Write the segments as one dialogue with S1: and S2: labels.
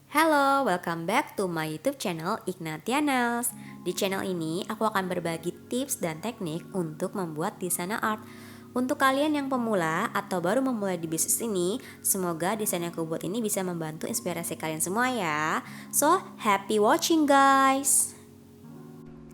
S1: Halo, welcome back to my YouTube channel Ignatianels. Di channel ini aku akan berbagi tips dan teknik untuk membuat desainer art. Untuk kalian yang pemula atau baru memulai di bisnis ini, semoga desain yang aku buat ini bisa membantu inspirasi kalian semua ya. So, happy watching guys.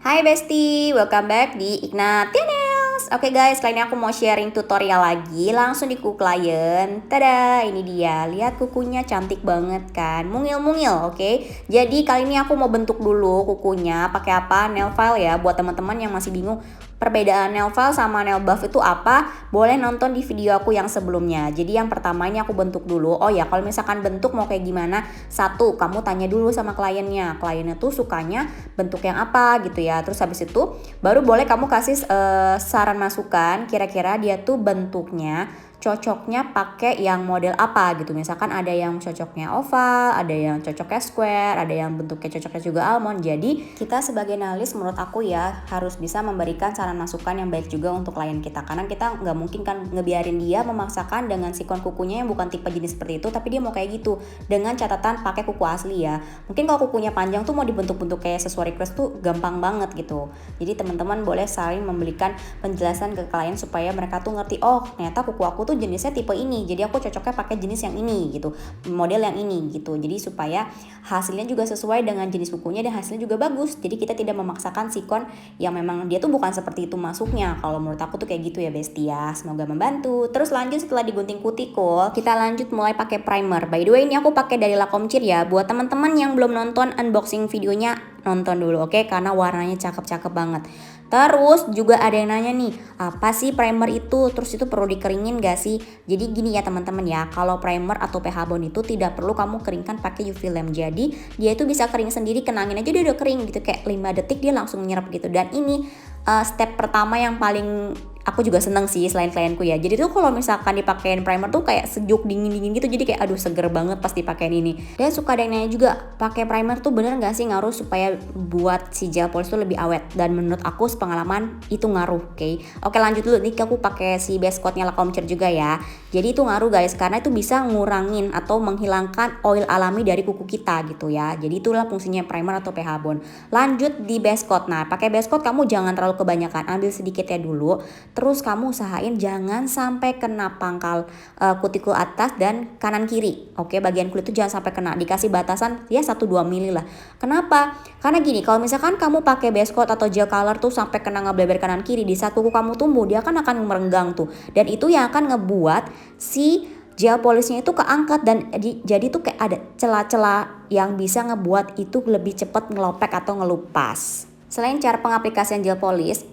S1: Hai Besti, welcome back di Ignatianels. Oke guys, kali ini aku mau sharing tutorial lagi langsung di kuku klien. Tada, ini dia. Lihat kukunya cantik banget kan, mungil-mungil. Oke, jadi kali ini aku mau bentuk dulu kukunya pakai apa? Nail file ya. Buat teman-teman yang masih bingung perbedaan nail file sama nail buff itu apa, boleh nonton di video aku yang sebelumnya. Jadi yang pertama ini aku bentuk dulu. Oh ya, kalau misalkan bentuk mau kayak gimana, satu, kamu tanya dulu sama kliennya tuh sukanya bentuk yang apa gitu ya. Terus habis itu baru boleh kamu kasih saran masukan, kira-kira dia tuh bentuknya cocoknya pakai yang model apa gitu. Misalkan ada yang cocoknya oval, ada yang cocoknya square, ada yang bentuknya cocoknya juga almond. Jadi kita sebagai analis menurut aku ya harus bisa memberikan saran masukan yang baik juga untuk klien kita. Karena kita nggak mungkin kan ngebiarin dia memaksakan dengan sikon kukunya yang bukan tipe jenis seperti itu, tapi dia mau kayak gitu. Dengan catatan pakai kuku asli ya. Mungkin kalau kukunya panjang tuh mau dibentuk-bentuk kayak sesuai request tuh gampang banget gitu. Jadi teman-teman boleh saling memberikan penjelasan ke klien supaya mereka tuh ngerti, oh ternyata kuku aku tuh jenisnya tipe ini, jadi aku cocoknya pakai jenis yang ini gitu, model yang ini gitu. Jadi supaya hasilnya juga sesuai dengan jenis kukunya dan hasilnya juga bagus. Jadi kita tidak memaksakan sikon yang memang dia tuh bukan seperti itu masuknya. Kalau menurut aku tuh kayak gitu ya Besti ya. Semoga membantu. Terus lanjut setelah digunting kutikul, kita lanjut mulai pakai primer. By the way ini aku pakai dari Lancome Cheer ya. Buat teman-teman yang belum nonton unboxing videonya, nonton dulu oke? Karena warnanya cakep-cakep banget. Terus juga ada yang nanya nih, apa sih primer itu? Terus itu perlu dikeringin gak sih? Jadi gini ya teman-teman ya, kalau primer atau pH bond itu tidak perlu kamu keringkan pakai UV lamp. Jadi dia itu bisa kering sendiri, kenangin aja dia udah kering gitu, kayak 5 detik dia langsung nyerap gitu. Dan ini step pertama yang paling aku juga seneng sih selain klienku ya. Jadi tuh kalau misalkan dipakein primer tuh kayak sejuk dingin-dingin gitu. Jadi kayak aduh seger banget pas dipakein ini. Dan suka ada yang nanya juga, pakai primer tuh bener gak sih ngaruh supaya buat si gel polish tuh lebih awet? Dan menurut aku sepengalaman itu ngaruh, oke. Oke lanjut dulu nih, aku pakai si base coatnya Lancome Cheer juga ya. Jadi itu ngaruh guys, karena itu bisa ngurangin atau menghilangkan oil alami dari kuku kita gitu ya. Jadi itulah fungsinya primer atau pH bond. Lanjut di base coat. Nah pakai base coat kamu jangan terlalu kebanyakan, ambil sedikitnya dulu. Terus kamu usahain jangan sampai kena pangkal kutikul atas dan kanan kiri. Oke, bagian kulit itu jangan sampai kena. Dikasih batasan ya 1-2 mili lah. Kenapa? Karena gini, kalau misalkan kamu pakai base coat atau gel color tuh sampai kena ngebleber kanan kiri, di saat kuku kamu tumbuh dia kan akan merenggang tuh. Dan itu yang akan ngebuat si gel polishnya itu keangkat dan jadi tuh kayak ada celah-celah yang bisa ngebuat itu lebih cepat ngelopek atau ngelupas. Selain cara pengaplikasian gel polish,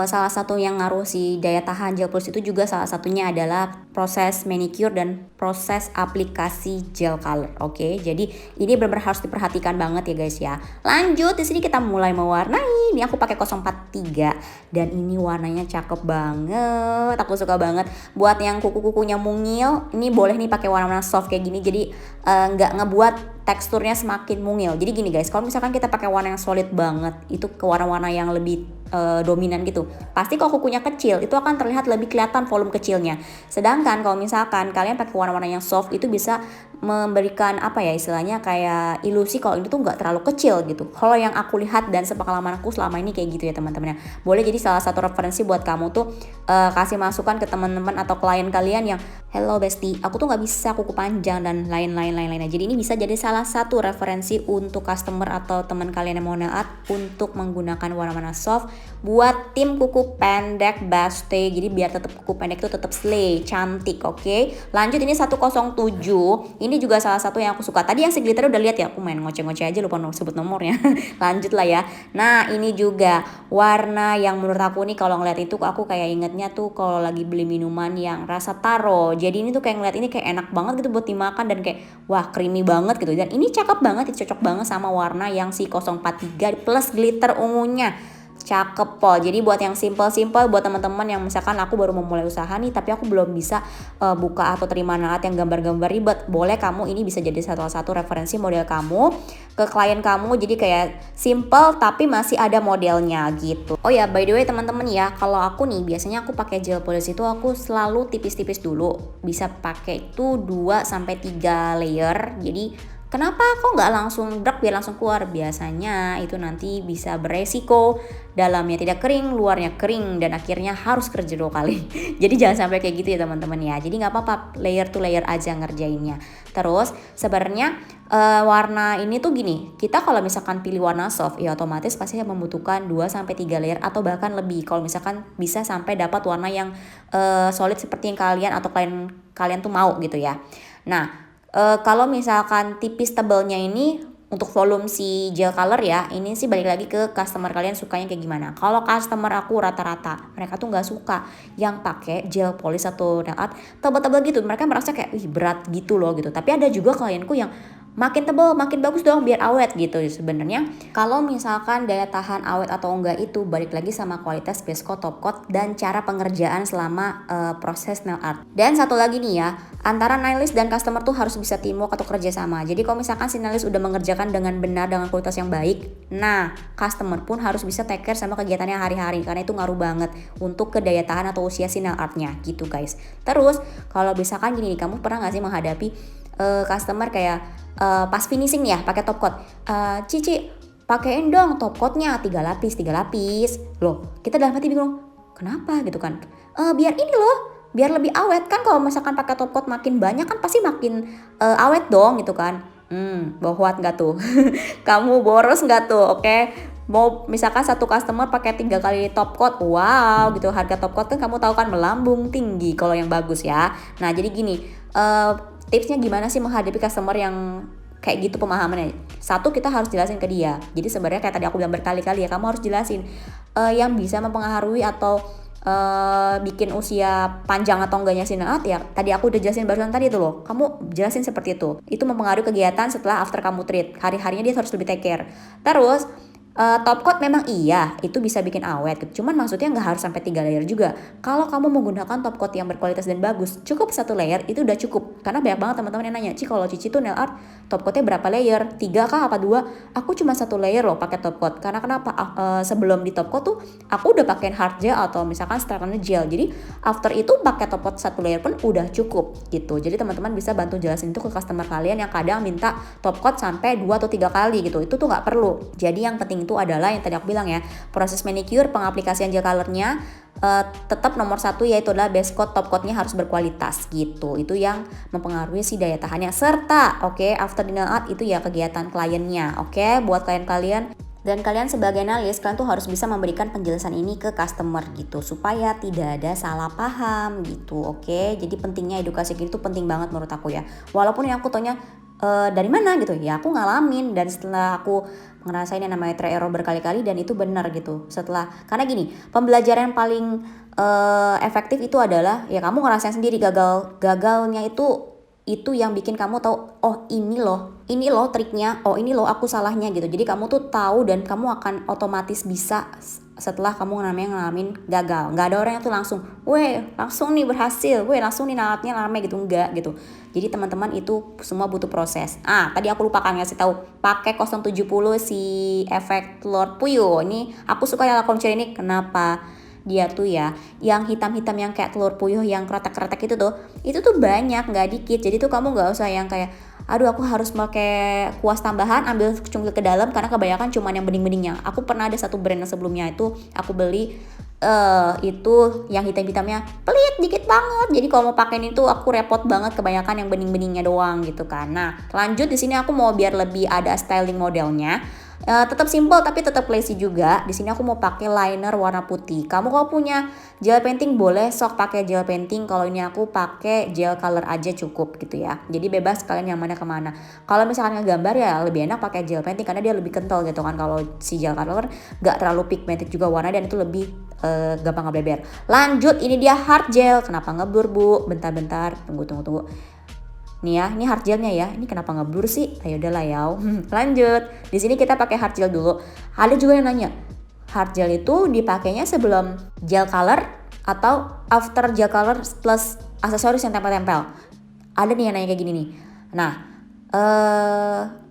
S1: salah satu yang ngaruh si daya tahan gel polish itu juga salah satunya adalah proses manicure dan proses aplikasi gel color. Oke, jadi ini benar-benar harus diperhatikan banget ya guys ya. Lanjut di sini kita mulai mewarnai. Ini aku pakai 043 dan ini warnanya cakep banget. Aku suka banget. Buat yang kuku-kukunya mungil, ini boleh nih pakai warna-warna soft kayak gini. Jadi nggak ngebuat teksturnya semakin mungil. Jadi gini guys, kalau misalkan kita pakai warna yang solid banget, itu ke warna-warna yang lebih dominan gitu, pasti kalau kukunya kecil itu akan terlihat lebih kelihatan volume kecilnya. Sedangkan kalau misalkan kalian pakai warna-warna yang soft, itu bisa memberikan apa ya istilahnya kayak ilusi kalau ini tuh nggak terlalu kecil gitu. Kalau yang aku lihat dan sepengalaman aku selama ini kayak gitu ya teman-teman ya. Boleh jadi salah satu referensi buat kamu tuh kasih masukan ke teman-teman atau klien kalian yang hello Besti, aku tuh nggak bisa kuku panjang dan lain-lain. Jadi ini bisa jadi salah satu referensi untuk customer atau teman kalian yang mau nail art untuk menggunakan warna-warna soft buat tim kuku pendek Besti. Jadi biar tetap kuku pendek itu tetap slay, cantik, oke. Lanjut ini 107. Ini juga salah satu yang aku suka. Tadi yang si glitter udah lihat ya, aku main ngoceh-ngoceh aja lupa sebut nomornya. Lanjut lah ya. Nah, ini juga warna yang menurut aku nih kalau ngeliat itu aku kayak ingetnya tuh kalau lagi beli minuman yang rasa taro. Jadi ini tuh kayak ngeliat ini kayak enak banget gitu buat dimakan dan kayak wah creamy banget gitu. Dan ini cakep banget, cocok banget sama warna yang si 043 plus glitter ungunya. Cakep po. Jadi buat yang simple-simple, buat teman-teman yang misalkan aku baru memulai usaha nih tapi aku belum bisa buka atau terima nail art yang gambar-gambar ribet, boleh kamu ini bisa jadi salah satu referensi model kamu ke klien kamu. Jadi kayak simple tapi masih ada modelnya gitu. Oh ya by the way teman-teman ya, kalau aku nih biasanya aku pakai gel polish itu aku selalu tipis-tipis dulu. Bisa pakai itu 2-3 layer. Jadi Kenapa kok nggak langsung brak biar langsung keluar? Biasanya itu nanti bisa beresiko dalamnya tidak kering, luarnya kering, dan akhirnya harus kerja 2 kali. Jadi jangan sampai kayak gitu ya teman-teman ya. Jadi nggak apa-apa, layer to layer aja ngerjainnya. Terus sebenarnya warna ini tuh gini, kita kalau misalkan pilih warna soft ya otomatis pasti membutuhkan 2-3 layer atau bahkan lebih. Kalau misalkan bisa sampai dapat warna yang solid seperti yang kalian atau kalian tuh mau gitu ya. Nah, kalau misalkan tipis tebalnya ini untuk volume si gel color ya, ini sih balik lagi ke customer kalian sukanya kayak gimana. Kalau customer aku rata-rata mereka tuh nggak suka yang pakai gel polish atau nail art tebal-tebal gitu. Mereka merasa kayak berat gitu loh gitu. Tapi ada juga klienku yang makin tebal makin bagus dong biar awet gitu. Sebenarnya kalau misalkan daya tahan awet atau enggak itu balik lagi sama kualitas base coat, top coat, dan cara pengerjaan selama proses nail art. Dan satu lagi nih ya, antara nailist dan customer tuh harus bisa teamwork atau kerja sama. Jadi kalau misalkan si nailist udah mengerjakan dengan benar dengan kualitas yang baik, nah customer pun harus bisa take care sama kegiatannya hari-hari karena itu ngaruh banget untuk ke daya tahan atau usia si nail artnya gitu guys. Terus kalau misalkan gini nih, kamu pernah nggak sih menghadapi customer kayak pas finishing nih ya pakai top coat, Cici pakein dong top coatnya 3 lapis loh, kita dalam hati bingung kenapa gitu kan, biar ini loh, biar lebih awet kan. Kalau misalkan pakai top coat makin banyak kan pasti makin awet dong gitu kan. Bohwat nggak tuh? Kamu boros nggak tuh? Oke, mau misalkan satu customer pakai 3 kali top coat, wow gitu, harga top coat kan kamu tahu kan melambung tinggi kalau yang bagus ya. Nah jadi gini, tipsnya gimana sih menghadapi customer yang kayak gitu pemahamannya? Satu, kita harus jelasin ke dia. Jadi sebenarnya kayak tadi aku bilang berkali-kali ya, kamu harus jelasin yang bisa mempengaruhi atau bikin usia panjang atau enggaknya si nail art ya. Tadi aku udah jelasin barusan tadi itu loh. Kamu jelasin seperti itu. Itu mempengaruhi kegiatan setelah after kamu treat. Hari-harinya dia harus lebih take care. Terus top coat memang iya, itu bisa bikin awet gitu. Cuman maksudnya nggak harus sampai 3 layer juga. Kalau kamu menggunakan top coat yang berkualitas dan bagus, cukup 1 layer itu udah cukup. Karena banyak banget teman-teman yang nanya, Ci kalau Cici tuh nail art top coatnya berapa layer? 3 kah apa 2? Aku cuma 1 layer loh pakai top coat. Karena kenapa? Sebelum di top coat tuh aku udah pakai hard gel atau misalkan straightened gel. Jadi after itu pakai top coat 1 layer pun udah cukup gitu. Jadi teman-teman bisa bantu jelasin itu ke customer kalian yang kadang minta top coat sampai 2 atau 3 kali gitu. Itu tuh nggak perlu. Jadi yang penting itu adalah yang tadi aku bilang ya, proses manicure, pengaplikasian gel colornya tetap nomor 1 yaitu adalah base coat, top coatnya harus berkualitas gitu. Itu yang mempengaruhi si daya tahannya. Serta after nail art itu ya kegiatan kliennya. Buat klien kalian dan kalian sebagai analis, kalian tuh harus bisa memberikan penjelasan ini ke customer gitu supaya tidak ada salah paham gitu. Jadi pentingnya edukasi gitu penting banget menurut aku ya. Walaupun yang aku tanya dari mana gitu ya, aku ngalamin dan setelah aku ngerasain yang namanya try error berkali-kali dan itu benar gitu. Karena gini, pembelajaran yang paling efektif itu adalah ya kamu ngerasain sendiri gagalnya itu yang bikin kamu tahu, oh ini loh triknya, oh ini loh aku salahnya gitu. Jadi kamu tuh tahu dan kamu akan otomatis bisa setelah kamu ngalamin gagal. Nggak ada orang yang tuh langsung nih berhasil, langsung nih nalatnya rame gitu, enggak gitu. Jadi teman-teman itu semua butuh proses. Tadi aku lupakan ngasih tahu, pakai 070 si efek telur puyuh. Ini aku suka yang lakukan ini, kenapa? Dia tuh ya, yang hitam-hitam yang kayak telur puyuh yang kretek-kretek itu tuh banyak, nggak dikit. Jadi tuh kamu nggak usah yang kayak, aduh aku harus pakai kuas tambahan, ambil cungkil ke dalam karena kebanyakan cuman yang bening-beningnya. Aku pernah ada satu brand yang sebelumnya itu aku beli itu yang hitam-hitamnya pelit dikit banget. Jadi kalau mau pakein itu aku repot banget, kebanyakan yang bening-beningnya doang gitu kan. Nah, lanjut di sini aku mau biar lebih ada styling modelnya. Tetap simple tapi tetap classy juga. Di sini aku mau pakai liner warna putih. Kamu kalau punya gel painting boleh sok pakai gel painting. Kalau ini aku pakai gel color aja cukup gitu ya. Jadi bebas kalian yang mana kemana. Kalau misalkan ngegambar ya lebih enak pakai gel painting karena dia lebih kental gitu kan. Kalau si gel color gak terlalu pigmented juga warna dan itu lebih gampang ngebleber. Lanjut, ini dia hard gel. Kenapa ngeblur bu? Bentar, tunggu. Nih ya, ini hard gelnya ya. Ini kenapa ngeblur sih? Ayo udahlah ya. Lanjut. Di sini kita pakai hard gel dulu. Ada juga yang nanya, hard gel itu dipakainya sebelum gel color atau after gel color plus aksesoris yang tempel-tempel? Ada nih yang nanya kayak gini nih. Nah,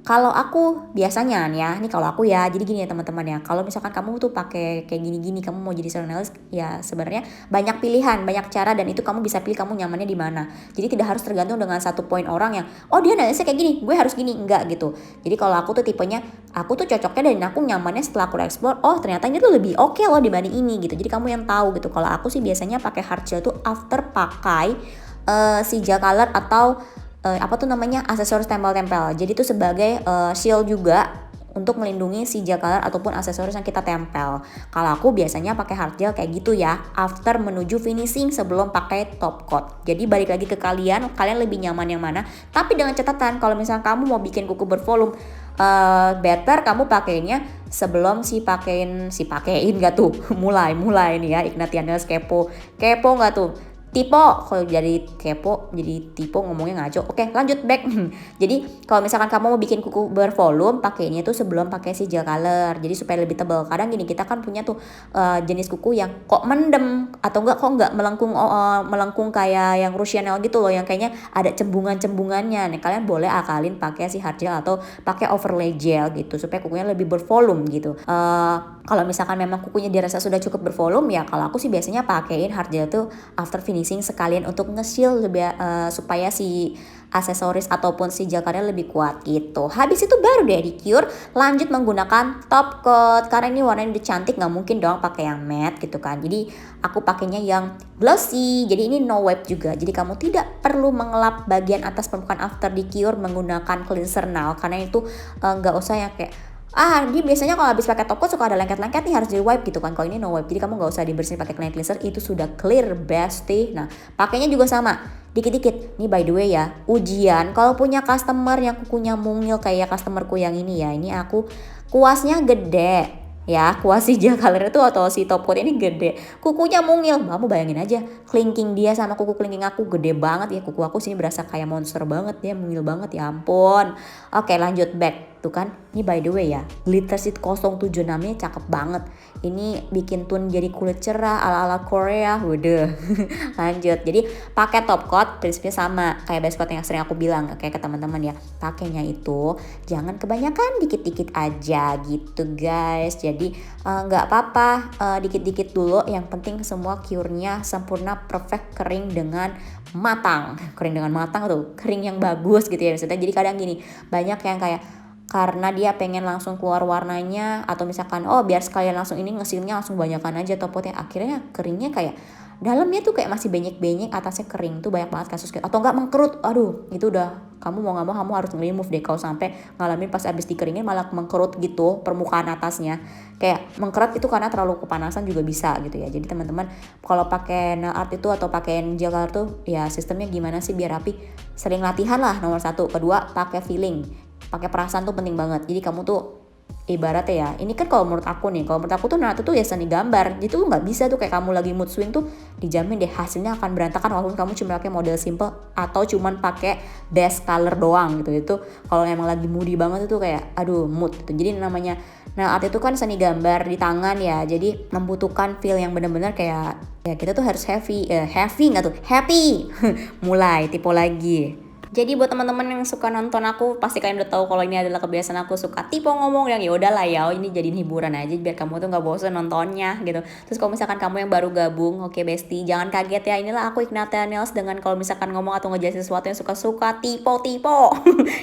S1: Kalau aku biasanya nih ya, ini kalau aku ya, jadi gini ya teman-teman ya, kalau misalkan kamu tuh pakai kayak gini-gini, kamu mau jadi salon nails, ya sebenarnya banyak pilihan, banyak cara, dan itu kamu bisa pilih kamu nyamannya di mana. Jadi tidak harus tergantung dengan satu poin orang yang, oh dia nailsnya kayak gini, gue harus gini, enggak gitu. Jadi kalau aku tuh tipenya, aku tuh cocoknya dan aku nyamannya setelah aku explore, oh ternyata ini tuh lebih oke loh dibanding ini gitu. Jadi kamu yang tahu gitu. Kalau aku sih biasanya pakai hard gel tuh after pakai si gel color atau apa tuh namanya, aksesoris tempel-tempel. Jadi itu sebagai shield juga untuk melindungi si gel color ataupun aksesoris yang kita tempel. Kalau aku biasanya pakai hard gel kayak gitu ya, after menuju finishing sebelum pakai top coat. Jadi balik lagi ke kalian lebih nyaman yang mana. Tapi dengan catatan kalau misalnya kamu mau bikin kuku bervolume, better kamu pakainya sebelum pakein gak tuh mulai nih ya, Ignatianus kepo gak tuh? Tipe, kalau jadi kepo jadi tipe ngomongnya ngaco. Oke, lanjut back. Jadi kalau misalkan kamu mau bikin kuku bervolume, pakainya itu sebelum pakai si gel color. Jadi supaya lebih tebal. Kadang gini, kita kan punya tuh jenis kuku yang kok mendem atau enggak melengkung kayak yang Russian nail gitu loh, yang kayaknya ada cembungan-cembungannya. Nih kalian boleh akalin pakai si hard gel atau pakai overlay gel gitu supaya kukunya lebih bervolume gitu. Kalau misalkan memang kukunya dirasa sudah cukup bervolume, ya kalau aku sih biasanya pakein hard gel tuh after finishing sekalian untuk nge-seal lebih supaya si aksesoris ataupun si gel color lebih kuat gitu. Habis itu baru deh di cure, lanjut menggunakan top coat karena ini warnanya udah cantik, nggak mungkin dong pakai yang matte gitu kan. Jadi aku pakainya yang glossy. Jadi ini no wipe juga. Jadi kamu tidak perlu mengelap bagian atas permukaan after di cure menggunakan cleanser nail karena itu nggak usah yang kayak dia biasanya kalau habis pakai top coat suka ada lengket-lengket nih, harus di wipe gitu kan. Kalau ini no wipe, jadi kamu nggak usah dibersihin pakai cleanser, itu sudah clear bestie. Nah pakainya juga sama, dikit-dikit. Nih by the way ya, ujian kalau punya customer yang kukunya mungil kayak customerku yang ini ya, ini aku kuasnya gede ya, kuas si gel color itu atau si top coat ini gede, kukunya mungil. Kamu bayangin aja, kelingking dia sama kuku kelingking aku gede banget ya. Kuku aku sini berasa kayak monster banget ya, mungil banget ya ampun. Oke lanjut back tuh kan. Ini by the way ya, glitter sheet 076-nya cakep banget. Ini bikin tone jadi kulit cerah ala-ala Korea. Waduh. Lanjut. Jadi pakai top coat prinsipnya sama kayak base coat yang sering aku bilang kayak ke teman-teman ya. Pakainya itu jangan kebanyakan, dikit-dikit aja gitu guys. Jadi nggak apa-apa, dikit-dikit dulu. Yang penting semua cure-nya sempurna, perfect, kering dengan matang. Kering dengan matang tuh, kering yang bagus gitu ya maksudnya. Jadi kadang gini, banyak yang kayak karena dia pengen langsung keluar warnanya atau misalkan biar sekalian langsung ini ngesilnya langsung banyakan aja topotnya, akhirnya keringnya kayak dalamnya tuh kayak masih benyek-benyek, atasnya kering. Tuh banyak banget kasus atau enggak mengkerut. Aduh itu udah, kamu mau gak mau kamu harus nge-remove deh kalau sampai ngalamin pas abis dikeringin malah mengkerut gitu permukaan atasnya. Kayak mengkerut itu karena terlalu kepanasan juga bisa gitu ya. Jadi teman-teman kalau pakai nail art itu atau pakai gel color tuh ya sistemnya gimana sih biar rapi? Sering latihan lah nomor 1. Kedua pakai feeling, pakai perasaan tuh penting banget. Jadi kamu tuh ibaratnya ya, ini kan kalau menurut aku tuh nail art tuh ya seni gambar. Jadi tuh nggak bisa tuh kayak kamu lagi mood swing tuh dijamin deh hasilnya akan berantakan walaupun kamu cuma pakai model simple atau cuman pakai base color doang gitu. Itu kalau emang lagi moody banget itu kayak aduh mood gitu. Jadi namanya nail art itu kan seni gambar di tangan ya. Jadi membutuhkan feel yang benar-benar kayak ya kita tuh harus happy nggak tuh happy. Mulai tipe lagi. Jadi buat teman-teman yang suka nonton aku, pasti kalian udah tahu kalau ini adalah kebiasaan aku suka tipe ngomong yang ya udahlah ya, ini jadiin hiburan aja biar kamu tuh nggak bosan nontonnya gitu. Terus kalau misalkan kamu yang baru gabung, oke bestie, jangan kaget ya, inilah aku Ignatia Nails dengan kalau misalkan ngomong atau ngejelasin sesuatu yang suka-suka tipe.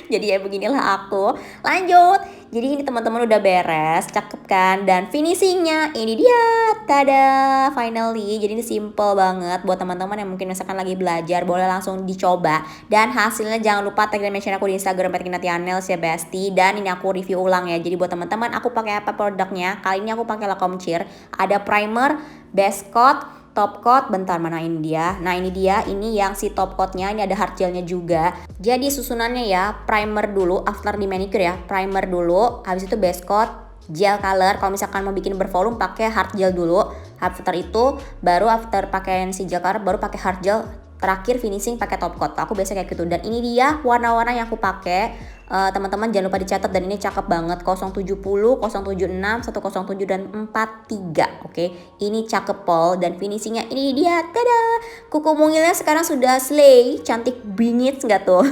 S1: Jadi ya beginilah aku. Lanjut. Jadi ini teman-teman udah beres, cakep kan? Dan finishingnya ini dia, tada, finally. Jadi ini simple banget buat teman-teman yang mungkin misalkan lagi belajar, boleh langsung dicoba. Dan hasilnya jangan lupa tag dan mention aku di Instagram @Ignatianails ya bestie. Dan ini aku review ulang ya. Jadi buat teman-teman aku pakai apa produknya? Kali ini aku pakai Lancome Cheer. Ada primer, base coat, top coat, bentar mana ini dia. Nah ini dia, ini yang si top coatnya, ini ada hard gelnya juga. Jadi susunannya ya, primer dulu after di manicure ya, primer dulu, habis itu base coat, gel color. Kalau misalkan mau bikin bervolume pakai hard gel dulu. After itu baru after pakaian si gel color baru pakai hard gel. Terakhir finishing pakai top coat. Aku biasa kayak gitu. Dan ini dia warna-warna yang aku pakai. Teman-teman jangan lupa dicatat, dan ini cakep banget. 070, 076, 107 dan 43. Oke, ini cakep pol, dan finishingnya ini dia. Tada! Kuku mungilnya sekarang sudah slay, cantik bingit nggak tuh?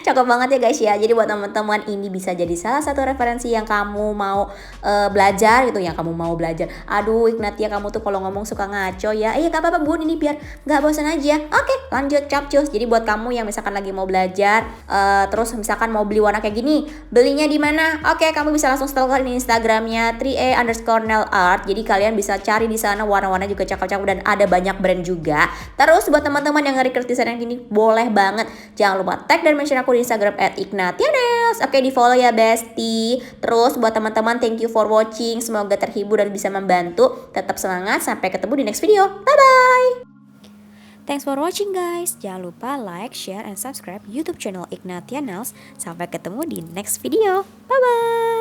S1: Cakep banget ya guys ya. Jadi buat teman-teman ini bisa jadi salah satu referensi yang kamu mau belajar gitu, yang kamu mau belajar. Aduh Ignatia, kamu tuh kalau ngomong suka ngaco ya. Iya gak apa-apa bun, ini biar nggak bosan aja. Oke, lanjut capcus. Jadi buat kamu yang misalkan lagi mau belajar, terus misalkan mau beli warna kayak gini, belinya di mana? Oke, kamu bisa langsung stalker di Instagramnya 3a_nail_art. Jadi kalian bisa cari di sana, warna-warna juga cakep-cakep dan ada banyak brand juga. Terus buat teman-teman yang nge-request desain yang gini, boleh banget. Jangan lupa tag dan mention aku di Instagram @ignatianails. Oke, di follow ya bestie. Terus buat teman-teman, thank you for watching. Semoga terhibur dan bisa membantu. Tetap semangat, sampai ketemu di next video. Bye bye. Thanks for watching guys. Jangan lupa like, share, and subscribe YouTube channel Ignatia Nails. Sampai ketemu di next video. Bye bye.